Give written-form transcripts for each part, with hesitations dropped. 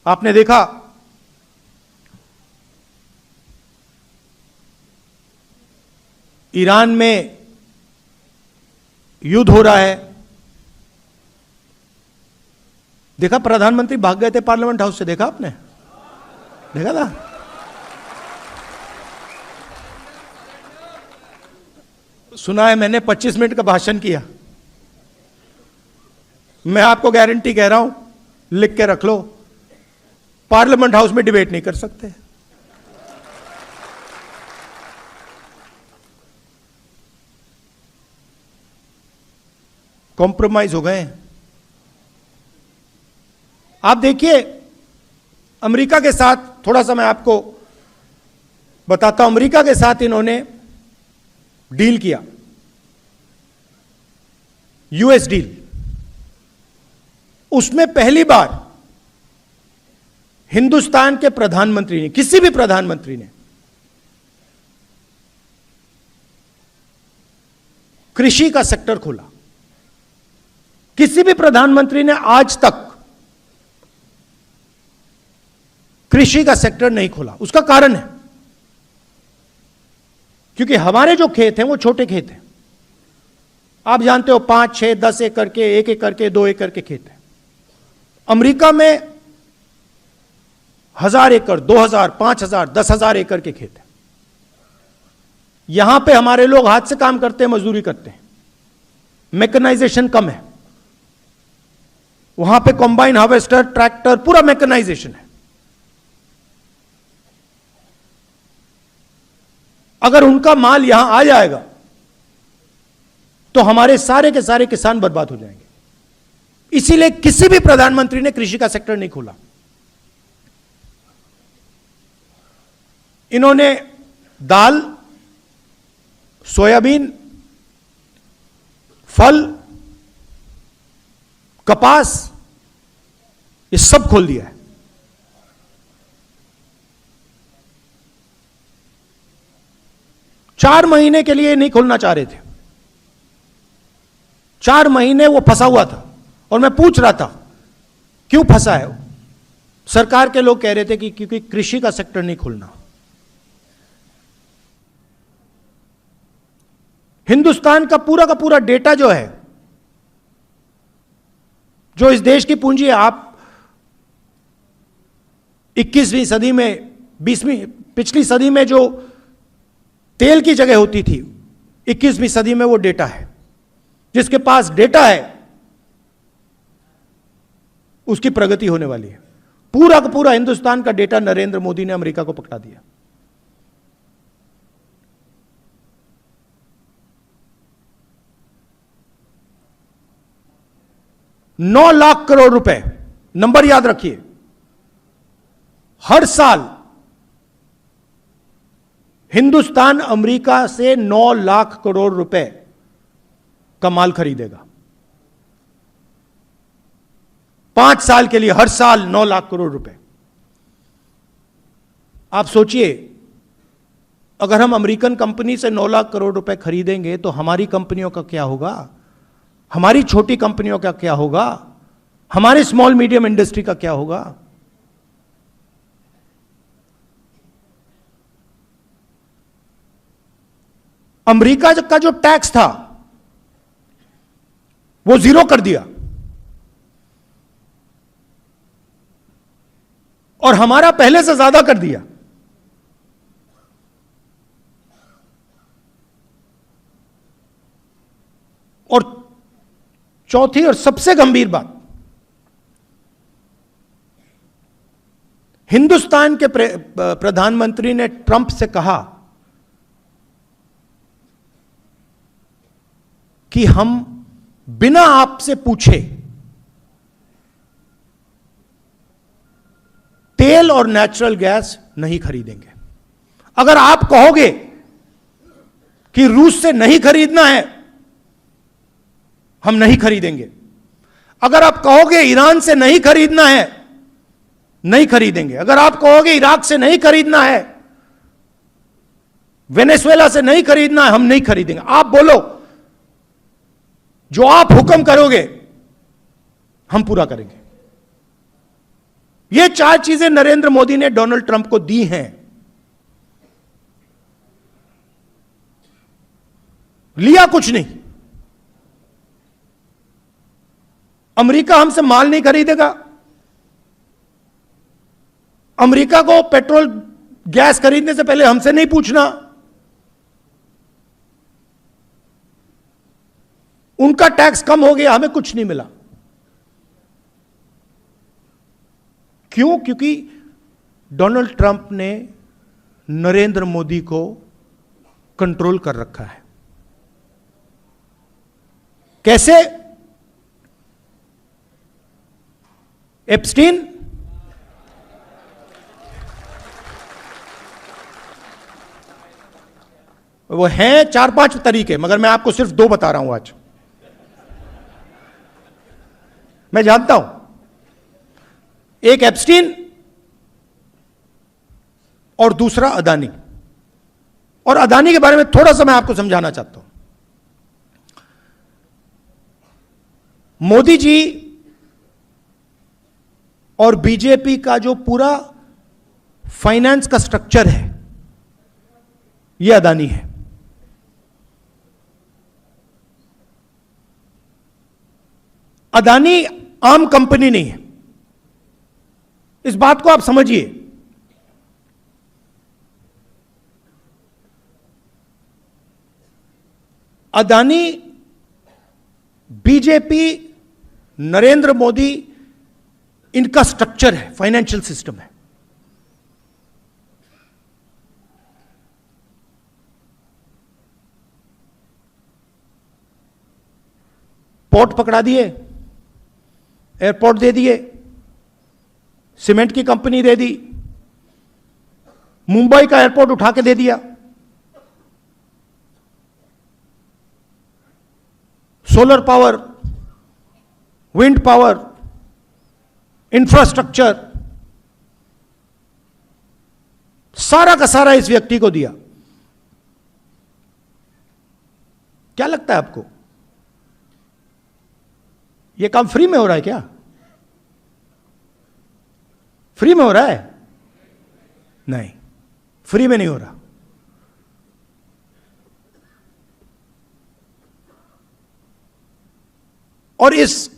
आपने देखा ईरान में युद्ध हो रहा है, देखा प्रधानमंत्री भाग गए थे पार्लियामेंट हाउस से, देखा आपने? देखा था? सुना है मैंने 25 मिनट का भाषण किया। मैं आपको गारंटी कह रहा हूं, लिख के रख लो, पार्लियामेंट हाउस में डिबेट नहीं कर सकते। कॉम्प्रोमाइज हो गए। आप देखिए अमेरिका के साथ, थोड़ा सा मैं आपको बताता हूं, अमेरिका के साथ इन्होंने डील किया, यूएस डील। उसमें पहली बार हिंदुस्तान के प्रधानमंत्री ने, किसी भी प्रधानमंत्री ने कृषि का सेक्टर खोला। किसी भी प्रधानमंत्री ने आज तक कृषि का सेक्टर नहीं खोला। उसका कारण है क्योंकि हमारे जो खेत हैं वो छोटे खेत हैं। आप जानते हो 5, 6, 10 एकड़ के, 1 एकड़ के, 2 एकड़ के खेत हैं। अमेरिका में 1000 एकड़, 2000, 5000, 10,000 एकड़ के खेत हैं। यहां पे हमारे लोग हाथ से काम करते हैं, मजदूरी करते हैं, मैकेनाइजेशन कम है। वहां पे कॉम्बाइन हार्वेस्टर, ट्रैक्टर, पूरा मैकेनाइजेशन है। अगर उनका माल यहां आ जाएगा तो हमारे सारे के सारे किसान बर्बाद हो जाएंगे। इसीलिए किसी भी प्रधानमंत्री ने कृषि का सेक्टर नहीं खोला। इन्होंने दाल, सोयाबीन, फल, कपास, ये सब खोल दिया है। चार महीने के लिए नहीं खोलना चाह रहे थे। 4 महीने वो फंसा हुआ था और मैं पूछ रहा था क्यों फंसा है। सरकार के लोग कह रहे थे कि क्योंकि कृषि का सेक्टर नहीं खोलना। हिंदुस्तान का पूरा डेटा जो है, जो इस देश की पूंजी है, आप 21वीं सदी में, 20वीं, पिछली सदी में जो तेल की जगह होती थी, 21वीं सदी में वो डेटा है। जिसके पास डेटा है उसकी प्रगति होने वाली है। पूरा का पूरा हिंदुस्तान का डेटा नरेंद्र मोदी ने अमेरिका को पकड़ा दिया। $9 लाख करोड़ रुपए, नंबर याद रखिए, हर साल हिंदुस्तान अमेरिका से 9 लाख करोड़ रुपए का माल खरीदेगा। 5 साल के लिए हर साल 9 लाख करोड़ रुपए। आप सोचिए, अगर हम अमेरिकन कंपनी से 9 लाख करोड़ रुपए खरीदेंगे तो हमारी कंपनियों का क्या होगा, हमारी छोटी कंपनियों का क्या होगा, हमारे स्मॉल मीडियम इंडस्ट्री का क्या होगा। अमेरिका का जो टैक्स था वो 0 कर दिया और हमारा पहले से ज्यादा कर दिया। और चौथी और सबसे गंभीर बात, हिंदुस्तान के प्रधानमंत्री ने ट्रंप से कहा कि हम बिना आपसे पूछे तेल और नेचुरल गैस नहीं खरीदेंगे। अगर आप कहोगे कि रूस से नहीं खरीदना है, हम नहीं खरीदेंगे। अगर आप कहोगे ईरान से नहीं खरीदना है, नहीं खरीदेंगे। अगर आप कहोगे इराक से नहीं खरीदना है, वेनेजुएला से नहीं खरीदना है, हम नहीं खरीदेंगे। आप बोलो, जो आप हुक्म करोगे हम पूरा करेंगे। ये 4 चीजें नरेंद्र मोदी ने डोनाल्ड ट्रंप को दी हैं। लिया कुछ नहीं। अमेरिका हमसे माल नहीं खरीदेगा। अमेरिका को पेट्रोल गैस खरीदने से पहले हमसे नहीं पूछना। उनका टैक्स कम हो गया, हमें कुछ नहीं मिला। क्यों? क्योंकि डोनाल्ड ट्रंप ने नरेंद्र मोदी को कंट्रोल कर रखा है। कैसे? एप्स्टीन वो हैं 4-5 तरीके, मगर मैं आपको सिर्फ 2 बता रहा हूं आज। मैं जानता हूं, एक एप्स्टीन और दूसरा अदानी। और अदानी के बारे में थोड़ा सा मैं आपको समझाना चाहता हूं। मोदी जी और बीजेपी का जो पूरा फाइनेंस का स्ट्रक्चर है, यह अदानी है। अदानी आम कंपनी नहीं है, इस बात को आप समझिए। अदानी बीजेपी, नरेंद्र मोदी, इनका स्ट्रक्चर है, फाइनेंशियल सिस्टम है। पोर्ट पकड़ा दिए, एयरपोर्ट दे दिए, सीमेंट की कंपनी दे दी, मुंबई का एयरपोर्ट उठा के दे दिया, solar power, wind power, infrastructure, सारा का सारा इस व्यक्ति को दिया। क्या लगता है आपको, यह काम फ्री में हो रहा है क्या? फ्री में हो रहा है? नहीं, फ्री में नहीं हो रहा। और इस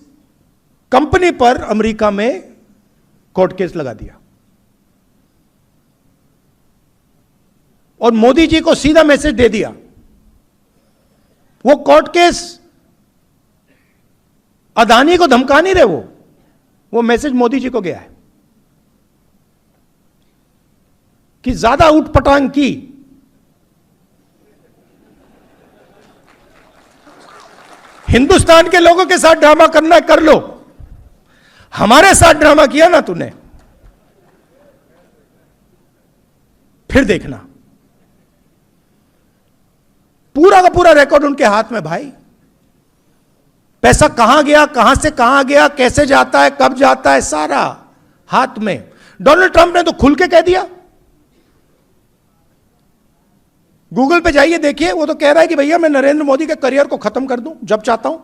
कंपनी पर अमेरिका में कोर्ट केस लगा दिया और मोदी जी को सीधा मैसेज दे दिया। वो कोर्ट केस अदानी को धमका नहीं रहे, वो मैसेज मोदी जी को गया है कि ज्यादा उठपटांग की हिंदुस्तान के लोगों के साथ ड्रामा करना है, कर लो। हमारे साथ ड्रामा किया ना तूने, फिर देखना। पूरा का पूरा रिकॉर्ड उनके हाथ में भाई। पैसा कहां गया, कहां से कहां गया, कैसे जाता है, कब जाता है, सारा हाथ में। डोनाल्ड ट्रंप ने तो खुल के कह दिया। गूगल पे जाइए, देखिए, वो तो कह रहा है कि भैया मैं नरेंद्र मोदी के करियर को खत्म कर दूं जब चाहता हूं,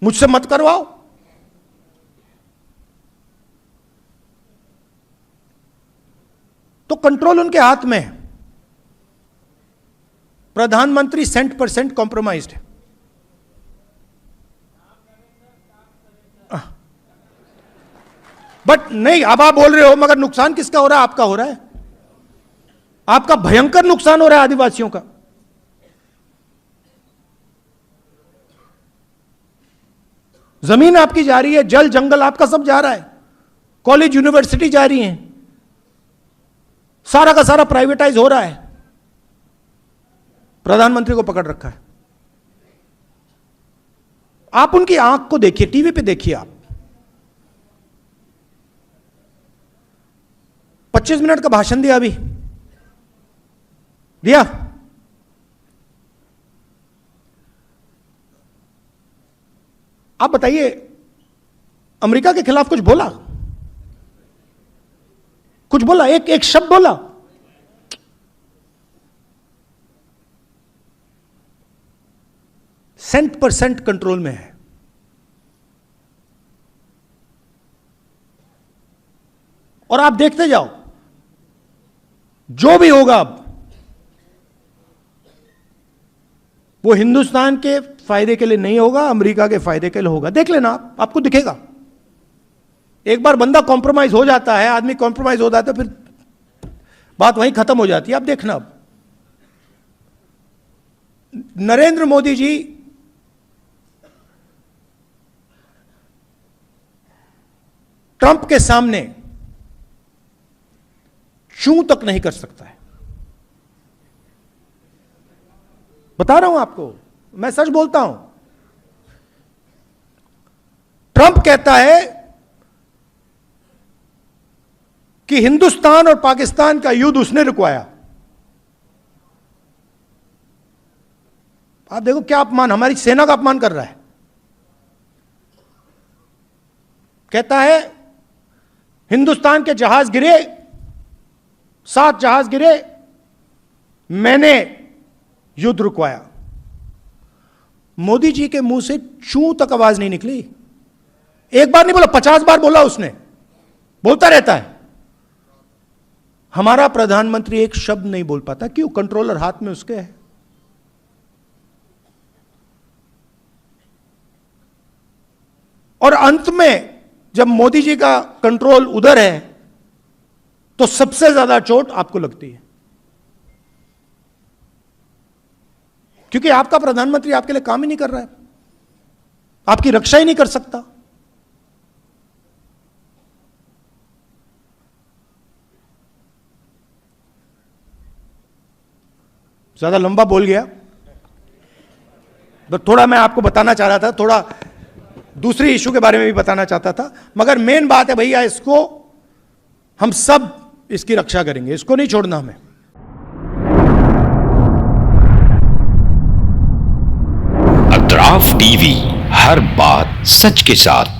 मुझसे मत करवाओ। तो कंट्रोल उनके हाथ में है। प्रधानमंत्री 100% कॉम्प्रोमाइज्ड है। बट नहीं, अब आप बोल रहे हो मगर नुकसान किसका हो रहा है? आपका हो रहा है। आपका भयंकर नुकसान हो रहा है आदिवासियों का। जमीन आपकी जा रही है, जल जंगल आपका सब जा रहा है, कॉलेज यूनिवर्सिटी जा रही हैं, सारा का सारा प्राइवेटाइज हो रहा है। प्रधानमंत्री को पकड़ रखा है। आप उनकी आंख को देखिए, टीवी पे देखिए आप। 25 मिनट का भाषण दिया, अभी दिया। आप बताइए, अमेरिका के खिलाफ कुछ बोला? कुछ बोला? एक शब्द बोला? % कंट्रोल में है। और आप देखते जाओ, जो भी होगा अब वो हिंदुस्तान के फायदे के लिए नहीं होगा, अमेरिका के फायदे के लिए होगा। देख लेना आप, आपको दिखेगा। एक बार बंदा कॉम्प्रोमाइज हो जाता है, आदमी कॉम्प्रोमाइज हो जाता है, फिर बात वहीं खत्म हो जाती है। आप देखना, अब नरेंद्र मोदी जी ट्रंप के सामने चूं तक नहीं कर सकता है। बता रहा हूं आपको, मैं सच बोलता हूं। ट्रंप कहता है कि हिंदुस्तान और पाकिस्तान का युद्ध उसने रुकवाया। आप देखो क्या अपमान, हमारी सेना का अपमान कर रहा है। कहता है हिंदुस्तान के जहाज गिरे, 7 जहाज गिरे, मैंने युद्ध रुकवाया। मोदी जी के मुंह से चूं तक आवाज नहीं निकली। एक बार नहीं बोला, 50 बार बोला उसने, बोलता रहता है। हमारा प्रधानमंत्री एक शब्द नहीं बोल पाता। क्यों? कंट्रोलर हाथ में उसके है। और अंत में जब मोदी जी का कंट्रोल उधर है तो सबसे ज्यादा चोट आपको लगती है, क्योंकि आपका प्रधानमंत्री आपके लिए काम ही नहीं कर रहा है, आपकी रक्षा ही नहीं कर सकता। ज्यादा लंबा बोल गया, तो थोड़ा मैं आपको बताना चाह रहा था, थोड़ा दूसरी इशू के बारे में भी बताना चाहता था। मगर मेन बात है भैया, इसको हम सब इसकी रक्षा करेंगे, इसको नहीं छोड़ना हमें। अतराफ टीवी, हर बात सच के साथ।